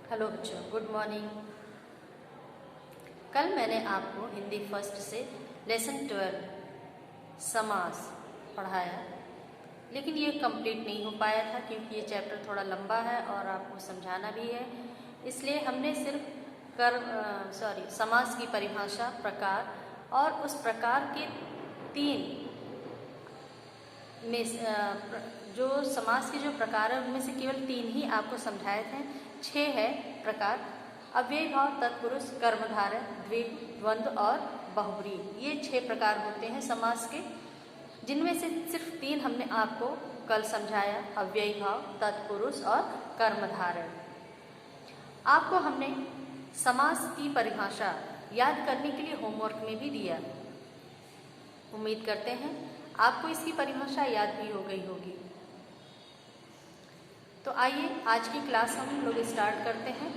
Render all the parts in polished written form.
Hello बच्चों, good morning. कल मैंने आपको हिंदी फर्स्ट से लेसन 12 समास पढ़ाया, लेकिन ये कंप्लीट नहीं हो पाया था क्योंकि ये चैप्टर थोड़ा लंबा है और आपको समझाना भी है। इसलिए हमने सिर्फ समास की परिभाषा, प्रकार और उस प्रकार के 3 में जो समास के जो प्रकार है उनमें से केवल 3 ही आपको समझाए थे। 6 है प्रकार: अव्ययी भाव, तत्पुरुष, कर्मधारय, द्विगु, द्वंद्व और बहुब्रीहि। ये 6 प्रकार होते हैं समास के, जिनमें से सिर्फ 3 हमने आपको कल समझाया: अव्ययी भाव, तत्पुरुष और कर्मधारय। आपको हमने समास की परिभाषा याद करने के लिए होमवर्क में भी दिया। उम्मीद करते हैं आपको इसकी परिभाषा याद भी हो गई होगी। तो आइए आज की क्लास हम लोग स्टार्ट करते हैं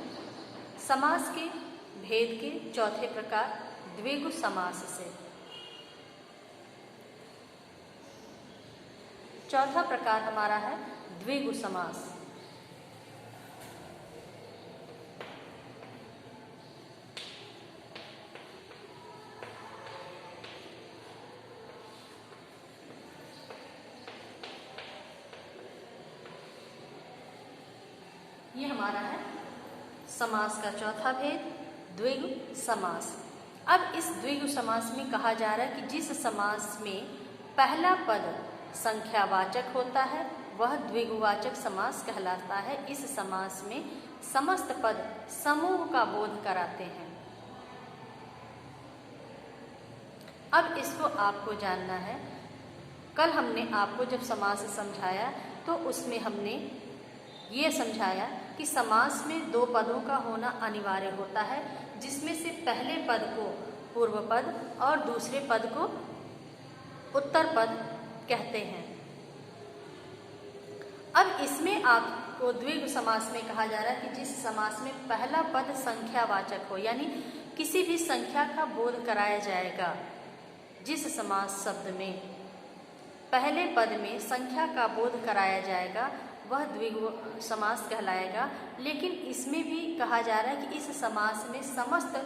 समास के भेद के चौथे प्रकार द्विगु समास से। चौथा प्रकार हमारा है द्विगु समास। ये हमारा है समास का चौथा भेद, द्विगु समास। अब इस द्विगु समास में कहा जा रहा है कि जिस समास में पहला पद संख्यावाचक होता है वह द्विगुवाचक समास कहलाता है। इस समास में समस्त पद समूह का बोध कराते हैं। अब इसको आपको जानना है। कल हमने आपको जब समास समझाया तो उसमें हमने ये समझाया कि समास में 2 पदों का होना अनिवार्य होता है, जिसमें से पहले पद को पूर्व पद और दूसरे पद को उत्तर पद कहते हैं। अब इसमें आपको द्विगु समास में कहा जा रहा है कि जिस समास में पहला पद संख्यावाचक हो, यानी किसी भी संख्या का बोध कराया जाएगा। जिस समास शब्द में पहले पद में संख्या का बोध कराया जाएगा वह द्विगु समास कहलाएगा। लेकिन इसमें भी कहा जा रहा है कि इस समास में समस्त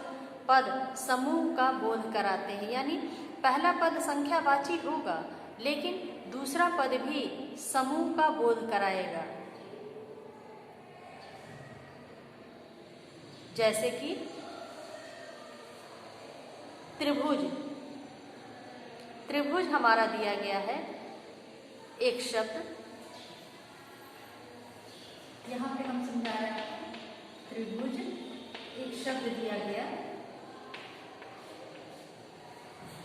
पद समूह का बोध कराते हैं, यानी पहला पद संख्यावाची होगा लेकिन दूसरा पद भी समूह का बोध कराएगा। जैसे कि त्रिभुज। त्रिभुज हमारा दिया गया है एक शब्द, यहाँ पे हम समझा रहे हैं त्रिभुज एक शब्द दिया गया।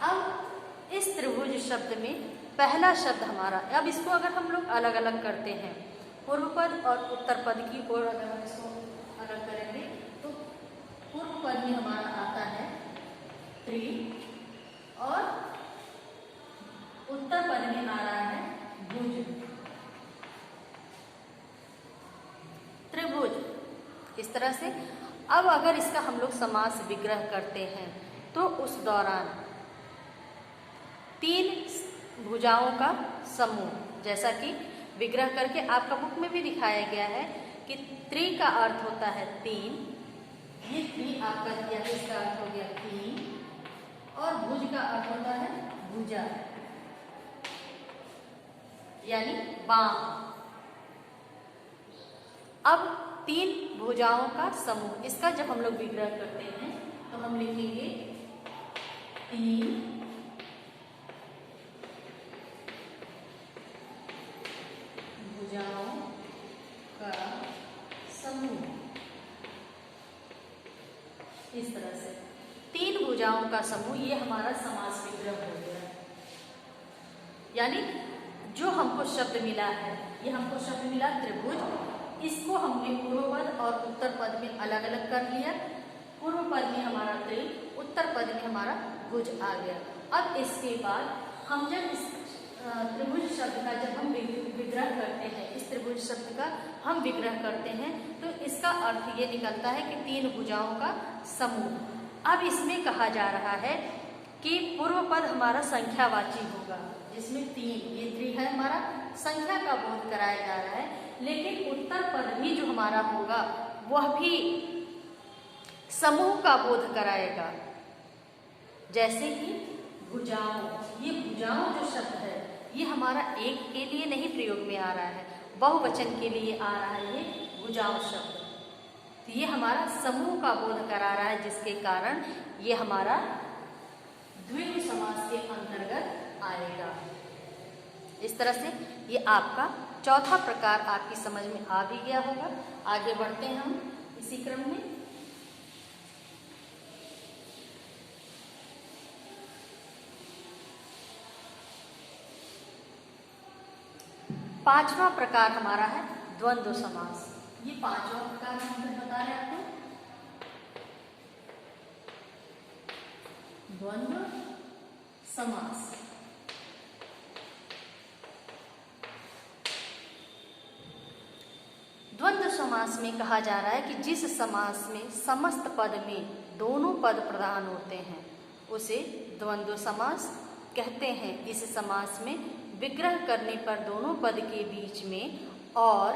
अब इस त्रिभुज शब्द में पहला शब्द हमारा, अब इसको अगर हम लोग अलग अलग करते हैं, पूर्व पद और उत्तर पद की ओर अगर हम इसको अलग करेंगे तो पूर्व पद में हमारा आता है त्रि और उत्तर पद में आ रहा है भुज। त्रिभुज इस तरह से। अब अगर इसका हम लोग समास विग्रह करते हैं तो उस दौरान 3 भुजाओं का समूह, जैसा कि विग्रह करके आपका बुक में भी दिखाया गया है कि त्रि का अर्थ होता है 3, ये त्रि आपका दिया है, इसका अर्थ हो गया 3, और भुज का अर्थ होता है भुजा यानी बाम। अब 3 भुजाओं का समूह, इसका जब हम लोग विग्रह करते हैं तो हम लिखेंगे 3 भुजाओं का समूह। इस तरह से 3 भुजाओं का समूह, ये हमारा समास विग्रह हो गया। यानी जो हमको शब्द मिला है, ये हमको शब्द मिला त्रिभुज, इसको हमने पूर्व पद और उत्तर पद में अलग अलग कर लिया। पूर्व पद में हमारा त्रि, उत्तर पद में हमारा भुज आ गया। अब इसके बाद हम जब इस त्रिभुज शब्द का जब हम विग्रह करते हैं, इस त्रिभुज शब्द का हम विग्रह करते हैं तो इसका अर्थ ये निकलता है कि 3 भुजाओं का समूह। अब इसमें कहा जा रहा है कि पूर्व पद हमारा संख्यावाची होगा, जिसमें 3, ये त्रि है हमारा, संख्या का बोध कराया जा रहा है। लेकिन उत्तर पद भी जो हमारा होगा वह भी समूह का बोध कराएगा। जैसे कि भुजाओं, ये भुजाओं जो शब्द है ये हमारा एक के लिए नहीं प्रयोग में आ रहा है, बहुवचन के लिए आ रहा है ये भुजाओं शब्द। तो ये हमारा समूह का बोध करा रहा है, जिसके कारण ये हमारा द्विगु समास के अंतर्गत आएगा। इस तरह से ये आपका चौथा प्रकार आपकी समझ में आ भी गया होगा। आगे बढ़ते हैं हम इसी क्रम में। पांचवा प्रकार हमारा है द्वंद्व समास। ये पांचवा प्रकार हम बता रहे हैं आपको, द्वंद्व समास। द्वंद्व समास में कहा जा रहा है कि जिस समास में समस्त पद में दोनों पद प्रधान होते हैं उसे द्वंद्व समास कहते हैं। इस समास में विग्रह करने पर दोनों पद के बीच में और,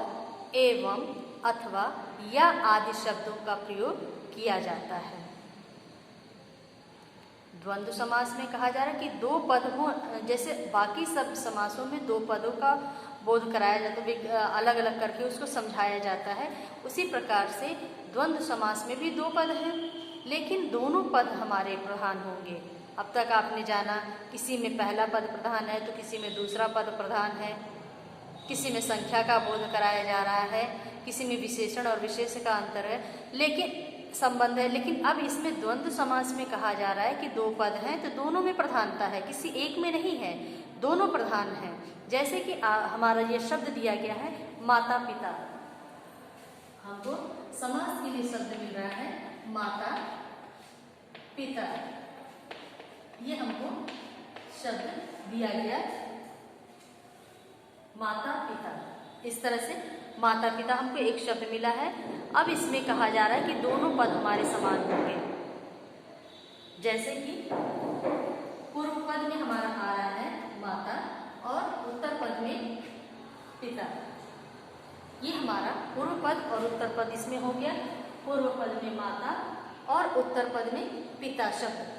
एवं, अथवा, या आदि शब्दों का प्रयोग किया जाता है। द्वंद्व समास में कहा जा रहा है कि दो पद हो, जैसे बाकी सब समासों में दो पदों का बोध कराया जाता है, अलग अलग करके उसको समझाया जाता है, उसी प्रकार से द्वंद्व समास में भी दो पद हैं, लेकिन दोनों पद हमारे प्रधान होंगे। अब तक आपने जाना किसी में पहला पद प्रधान है तो किसी में दूसरा पद प्रधान है, किसी में संख्या का बोध कराया जा रहा है, किसी में विशेषण और विशेष का अंतर है, लेकिन संबंध है। लेकिन अब इसमें द्वंद्व समास में कहा जा रहा है कि दो पद हैं तो दोनों में प्रधानता है, किसी एक में नहीं है, दोनों प्रधान हैं। जैसे कि हमारा ये शब्द दिया गया है माता पिता, हमको समास के लिए शब्द मिल रहा है माता पिता, ये हमको शब्द दिया गया माता पिता। इस तरह से माता पिता हमको एक शब्द मिला है। अब इसमें कहा जा रहा है कि दोनों पद हमारे समान होंगे। जैसे कि पूर्व पद में हमारा आ रहा है माता और उत्तर पद में पिता। ये हमारा पूर्व पद और उत्तर पद इसमें हो गया। पूर्व पद में माता और उत्तर पद में पिता शब्द।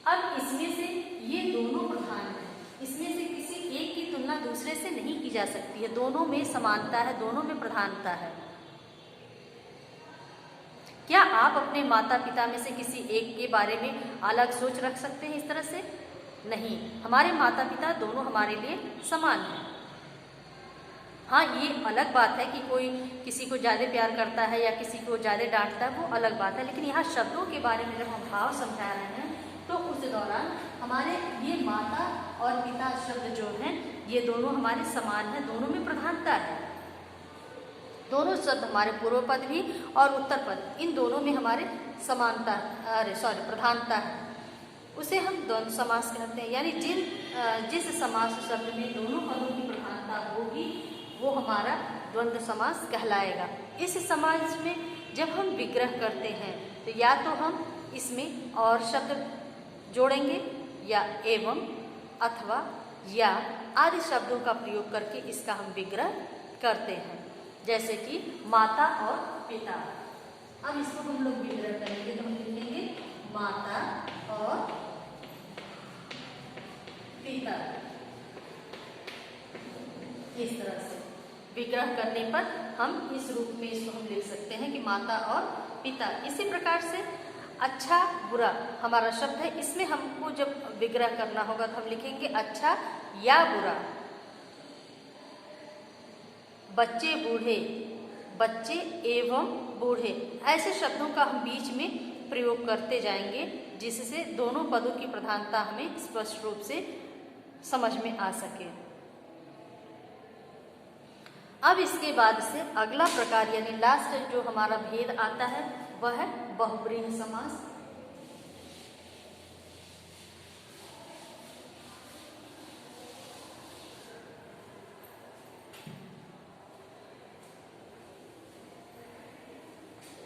अब इसमें से ये दोनों प्रधान हैं, इसमें से किसी एक की तुलना दूसरे से नहीं की जा सकती है, दोनों में समानता है, दोनों में प्रधानता है। क्या आप अपने माता पिता में से किसी एक के बारे में अलग सोच रख सकते हैं इस तरह से? नहीं, हमारे माता पिता दोनों हमारे लिए समान हैं। हाँ, ये अलग बात है कि कोई किसी को ज़्यादा प्यार करता है या किसी को ज़्यादा डांटता है, वो अलग बात है। लेकिन यहाँ शब्दों के बारे में जब हम भाव समझा रहे हैं तो उस दौरान हमारे ये माता और पिता शब्द जो हैं ये दोनों हमारे समान हैं, दोनों में प्रधानता है। दोनों शब्द हमारे पूर्व पद भी और उत्तर पद, इन दोनों में हमारे समानता प्रधानता है, उसे हम द्वंद्व समास कहते हैं। यानी जिस समास शब्द में दोनों पदों की प्रधानता होगी वो हमारा द्वंद्व समास कहलाएगा। इस समास में जब हम विग्रह करते हैं तो या तो हम इसमें और शब्द जोड़ेंगे या एवं, अथवा, या आदि शब्दों का प्रयोग करके इसका हम विग्रह करते हैं। जैसे कि माता और पिता। अब इसको हम लोग विग्रह करेंगे तो हम लिखेंगे माता और पिता। इस तरह से विग्रह करने पर हम इस रूप में इसको हम लिख सकते हैं कि माता और पिता। इसी प्रकार से अच्छा बुरा हमारा शब्द है, इसमें हमको जब विग्रह करना होगा तो हम लिखेंगे अच्छा या बुरा। बच्चे बूढ़े, बच्चे एवं बूढ़े, ऐसे शब्दों का हम बीच में प्रयोग करते जाएंगे जिससे दोनों पदों की प्रधानता हमें स्पष्ट रूप से समझ में आ सके। अब इसके बाद से अगला प्रकार यानी लास्ट जो हमारा भेद आता है वह है बहुब्रीहि समास।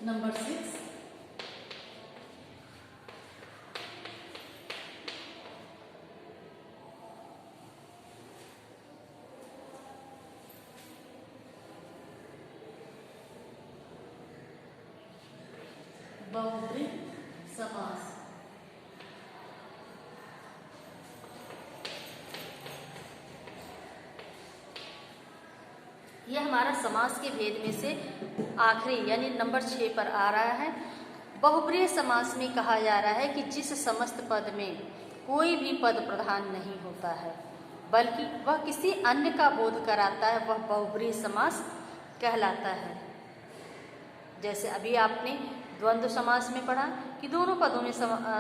नंबर 6, बहुब्रीहि समास। यह हमारा समास के भेद में से आखिरी यानी नंबर 6 पर आ रहा है। बहुब्रीहि समास में कहा जा रहा है कि जिस समस्त पद में कोई भी पद प्रधान नहीं होता है बल्कि वह किसी अन्य का बोध कराता है, वह बहुब्रीहि समास कहलाता है। जैसे अभी आपने द्वंद्व समास में पढ़ा कि दोनों पदों में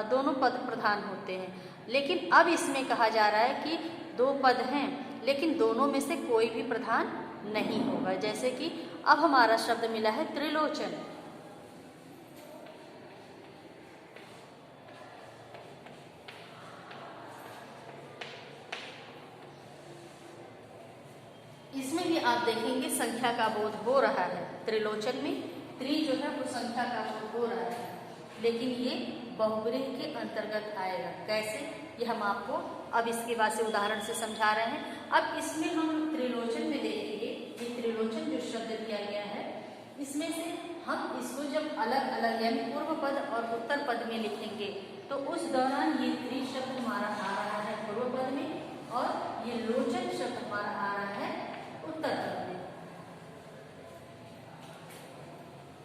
दोनों पद प्रधान होते हैं, लेकिन अब इसमें कहा जा रहा है कि 2 पद हैं लेकिन दोनों में से कोई भी प्रधान नहीं होगा। जैसे कि अब हमारा शब्द मिला है त्रिलोचन। इसमें भी आप देखेंगे संख्या का बोध हो रहा है। त्रिलोचन में त्रि जो है वो संख्या का बोध हो रहा है, लेकिन ये बहुब्रीहि के अंतर्गत आएगा। कैसे, ये हम आपको अब इसके बाद से उदाहरण से समझा रहे हैं। अब इसमें हम त्रिलोचन में देखेंगे, ये त्रिलोचन जो शब्द दिया गया है इसमें से हम इसको जब अलग अलग यानी पूर्व पद और उत्तर पद में लिखेंगे तो उस दौरान ये त्रि शब्द हमारा आ रहा है पूर्व पद में और ये लोचन शब्द हमारा आ रहा है उत्तर पद में।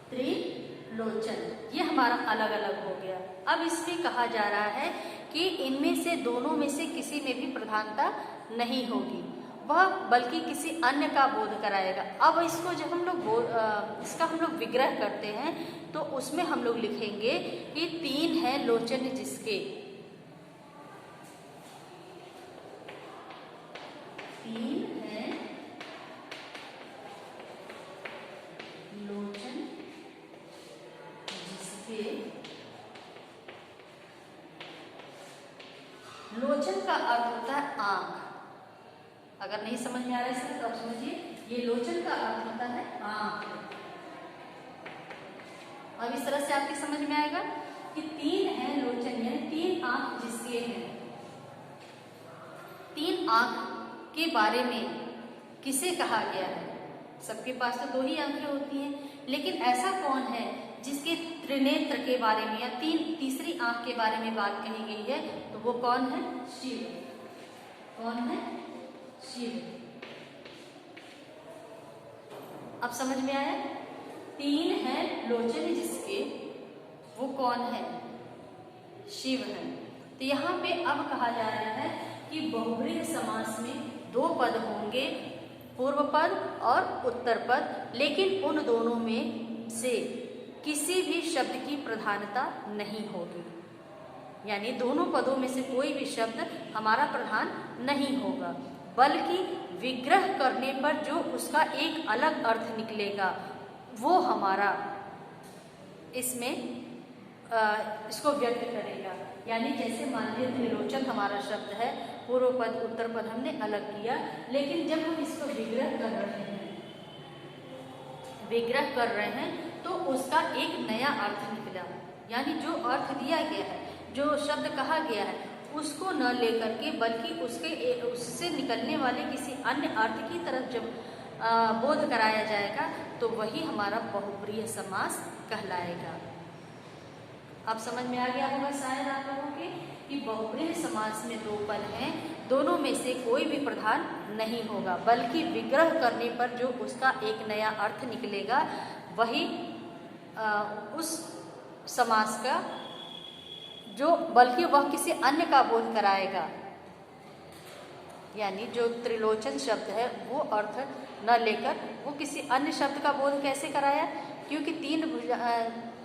त्रिलोचन ये हमारा अलग अलग हो गया। अब इसमें कहा जा रहा है कि इनमें से दोनों में से किसी में भी प्रधानता नहीं होगी, वह बल्कि किसी अन्य का बोध कराएगा। अब इसको जब हम लोग इसका हम लोग विग्रह करते हैं तो उसमें हम लोग लिखेंगे कि 3 है लोचन जिसके, 3 है लोचन जिसके। लोचन का अर्थ होता है आंख। अगर नहीं समझ में आ रहा है इसका तो आप समझिए, ये लोचन का अर्थ होता है आंख। अब इस तरह से आपके समझ में आएगा कि 3 है लोचन यानी 3 आंख जिसके हैं। 3 आंख के बारे में किसे कहा गया है? सबके पास तो 2 ही आंखें होती हैं, लेकिन ऐसा कौन है जिसके त्रिनेत्र के बारे में या तीसरी आंख के बारे में बात कही गई है? तो वो कौन है? शिव। कौन है? शिव। अब समझ में आया? 3 है लोचन जिसके, वो कौन है? शिव है। तो यहाँ पे अब कहा जा रहा है कि बहुब्रीहि समास में 2 पद होंगे, पूर्व पद और उत्तर पद, लेकिन उन दोनों में से किसी भी शब्द की प्रधानता नहीं होगी। यानी दोनों पदों में से कोई भी शब्द हमारा प्रधान नहीं होगा, बल्कि विग्रह करने पर जो उसका एक अलग अर्थ निकलेगा वो हमारा इसमें इसको व्यक्त करेगा। यानी जैसे मान लीजिए त्रिलोचन हमारा शब्द है, पूर्व पद उत्तर पद हमने अलग किया, लेकिन जब हम इसको विग्रह कर रहे हैं तो उसका एक नया अर्थ निकला। यानी जो अर्थ दिया गया है, जो शब्द कहा गया है, उसको न लेकर के बल्कि उससे निकलने वाले किसी अन्य अर्थ की तरफ जब बोध कराया जाएगा तो वही हमारा बहुब्रीहि समास कहलाएगा। अब समझ में आ गया होगा शायद आप लोगों के कि बहुब्रीहि समास में 2 पद हैं, दोनों में से कोई भी प्रधान नहीं होगा, बल्कि विग्रह करने पर जो उसका एक नया अर्थ निकलेगा वही उस समास का जो बल्कि वह किसी अन्य का बोध कराएगा। यानी जो त्रिलोचन शब्द है वो अर्थ न लेकर वो किसी अन्य शब्द का बोध कैसे कराया? क्योंकि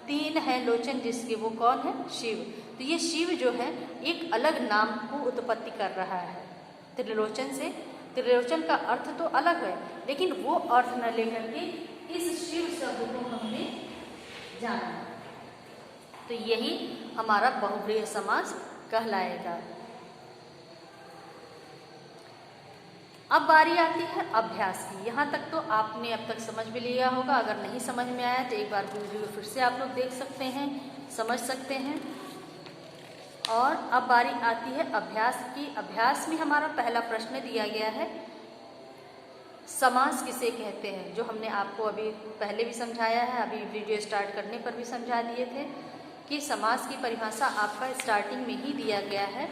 3 है लोचन जिसके, वो कौन है? शिव। तो ये शिव जो है एक अलग नाम को उत्पत्ति कर रहा है त्रिलोचन से। त्रिलोचन का अर्थ तो अलग है, लेकिन वो अर्थ न लेकर के इस शिव शब्द को हमने जाना, तो यही हमारा बहुब्रीहि समास कहलाएगा। अब बारी आती है अभ्यास की। यहाँ तक तो आपने अब तक समझ भी लिया होगा। अगर नहीं समझ में आया तो एक बार वीडियो फिर से आप लोग देख सकते हैं, समझ सकते हैं। और अब बारी आती है अभ्यास की। अभ्यास में हमारा पहला प्रश्न दिया गया है समास किसे कहते हैं, जो हमने आपको अभी पहले भी समझाया है, अभी वीडियो स्टार्ट करने पर भी समझा दिए थे कि समास की परिभाषा आपका स्टार्टिंग में ही दिया गया है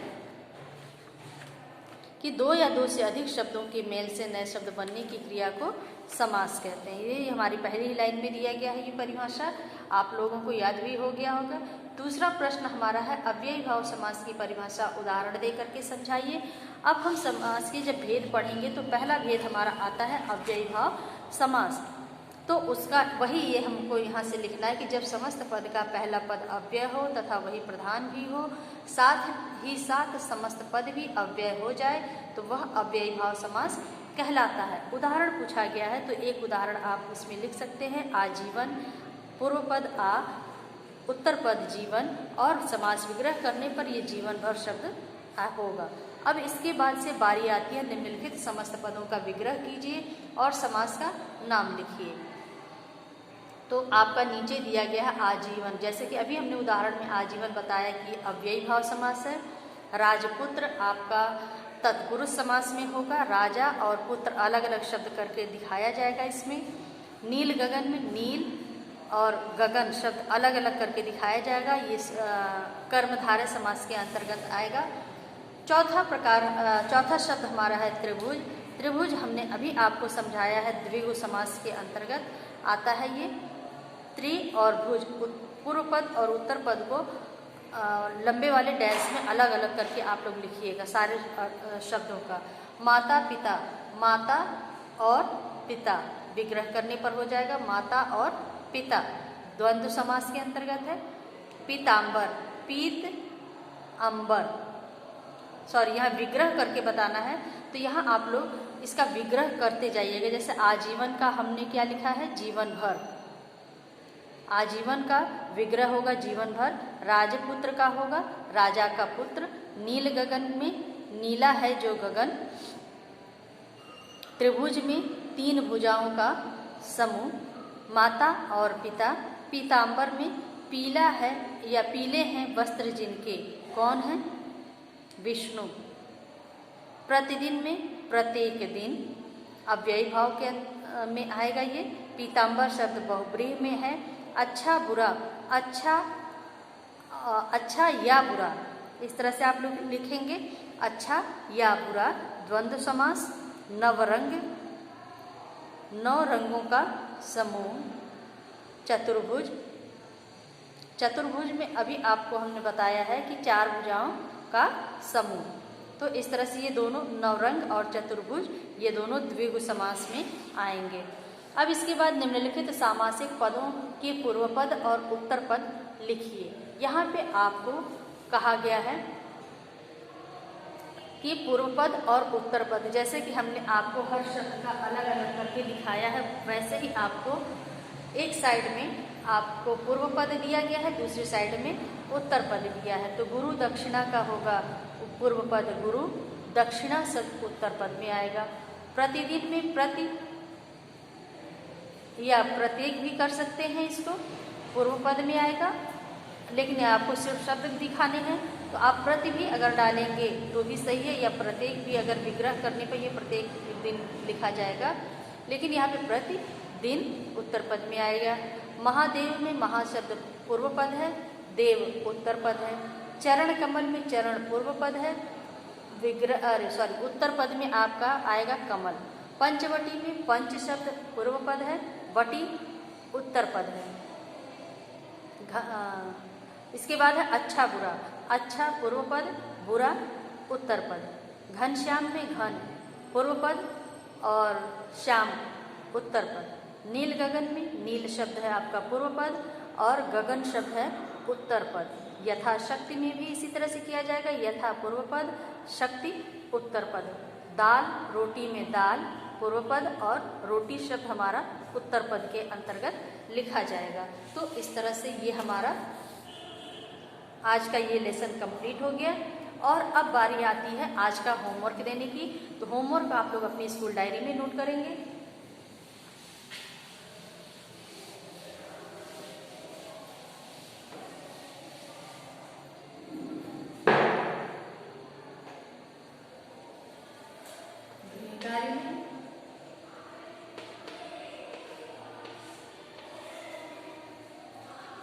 कि दो या दो से अधिक शब्दों के मेल से नए शब्द बनने की क्रिया को समास कहते हैं। ये हमारी पहली ही लाइन में दिया गया है, ये परिभाषा आप लोगों को याद भी हो गया होगा। दूसरा प्रश्न हमारा है अव्ययी भाव समास की परिभाषा उदाहरण दे करके समझाइए। अब हम समास के जब भेद पढ़ेंगे तो पहला भेद हमारा आता है अव्ययी भाव समास। तो उसका वही ये हमको यहाँ से लिखना है कि जब समस्त पद का पहला पद अव्यय हो तथा वही प्रधान भी हो, साथ ही साथ समस्त पद भी अव्यय हो जाए तो वह अव्ययी भाव समास कहलाता है। उदाहरण पूछा गया है तो एक उदाहरण आप इसमें लिख सकते हैं, आजीवन, पूर्व पद आ, उत्तर पद जीवन और समास विग्रह करने पर ये जीवन भर शब्द होगा। अब इसके बाद से बारी आती है निम्नलिखित समस्त पदों का विग्रह कीजिए और समास का नाम लिखिए। तो आपका नीचे दिया गया है आजीवन, जैसे कि अभी हमने उदाहरण में आजीवन बताया कि अव्ययी भाव समास है। राजपुत्र आपका तत्पुरुष समास में होगा, राजा और पुत्र अलग अलग शब्द करके दिखाया जाएगा इसमें। नील गगन में नील और गगन शब्द अलग अलग करके दिखाया जाएगा, ये कर्मधारय समास के अंतर्गत आएगा। चौथा शब्द हमारा है त्रिभुज। त्रिभुज हमने अभी आपको समझाया है द्विगु समास के अंतर्गत आता है ये। त्रि और भुज, पूर्व पद और उत्तर पद को लंबे वाले डैश में अलग अलग करके आप लोग लिखिएगा सारे शब्दों का। माता पिता, माता और पिता विग्रह करने पर हो जाएगा माता और पिता, द्वंद्व समास के अंतर्गत है। पीतांबर, पीत अंबर, सॉरी यहाँ विग्रह करके बताना है तो यहाँ आप लोग इसका विग्रह करते जाइएगा। जैसे आजीवन का हमने क्या लिखा है, जीवन भर, आजीवन का विग्रह होगा जीवन भर। राजपुत्र का होगा राजा का पुत्र। नील गगन में नीला है जो गगन। त्रिभुज में तीन भुजाओं का समूह। माता और पिता। पीतांबर में पीला है या पीले हैं वस्त्र जिनके, कौन है, विष्णु। प्रतिदिन में प्रत्येक दिन, अव्ययी भाव के में आएगा ये। पीतांबर शब्द बहुब्रीहि में है। अच्छा बुरा, अच्छा या बुरा, इस तरह से आप लोग लिखेंगे, अच्छा या बुरा, द्वंद्व समास। नवरंग, नौ रंगों का समूह। चतुर्भुज, चतुर्भुज में अभी आपको हमने बताया है कि चार भुजाओं का समूह। तो इस तरह से ये दोनों नवरंग और चतुर्भुज ये दोनों द्विगु समास में आएंगे। अब इसके बाद निम्नलिखित सामासिक पदों के पूर्व पद और उत्तर पद लिखिए। यहाँ पे आपको कहा गया है कि पूर्व पद और उत्तर पद, जैसे कि हमने आपको हर शब्द का अलग अलग करके दिखाया है वैसे ही आपको एक साइड में आपको पूर्व पद दिया गया है, दूसरी साइड में उत्तर पद दिया है। तो गुरु दक्षिणा का होगा पूर्व पद गुरु, दक्षिणा शब्द उत्तर पद में आएगा। प्रतिदिन में प्रति या प्रत्येक भी कर सकते हैं, इसको पूर्व पद में आएगा, लेकिन आपको सिर्फ शब्द दिखाने हैं तो आप प्रति भी अगर डालेंगे तो भी सही है, या प्रत्येक भी अगर विग्रह करने पर ये प्रत्येक दिन लिखा जाएगा, लेकिन यहाँ पे प्रति दिन उत्तर पद में आएगा। महादेव में महा शब्द पूर्व पद है, देव उत्तर पद है। चरण कमल में चरण पूर्व पद है, उत्तर पद में आपका आएगा कमल। पंचवटी में पंच शब्द पूर्व पद है, वटी उत्तर पद है। इसके बाद है अच्छा बुरा, अच्छा पूर्व पद, बुरा उत्तर पद। घनश्याम में घन पूर्व पद और श्याम उत्तर पद। नील गगन में नील शब्द है आपका पूर्व पद और गगन शब्द है उत्तर पद। यथाशक्ति में भी इसी तरह से किया जाएगा, यथा पूर्व पद, शक्ति उत्तर पद। दाल रोटी में दाल पूर्व पद और रोटी शब्द हमारा उत्तर पद के अंतर्गत लिखा जाएगा। तो इस तरह से ये हमारा आज का ये लेसन कंप्लीट हो गया। और अब बारी आती है आज का होमवर्क देने की। तो होमवर्क आप लोग अपनी स्कूल डायरी में नोट करेंगे।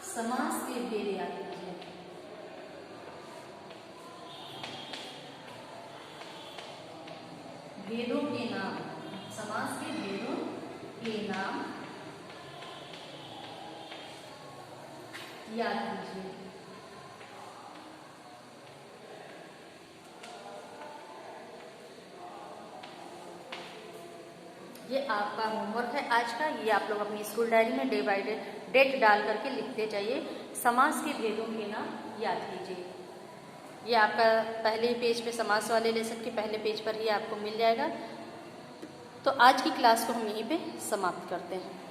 समास के भेद याद कीजिए। भेदों के नाम, समास के भेदों के नाम याद कीजिए। ये आपका होमवर्क है आज का। ये आप लोग अपनी स्कूल डायरी में डे बाय डे डेट डाल करके लिखते जाइए। समास के भेदों के नाम याद कीजिए। ये आपका पहले ही पेज पे, समास वाले लेसन के पहले पेज पर ही आपको मिल जाएगा। तो आज की क्लास को हम यहीं पे समाप्त करते हैं।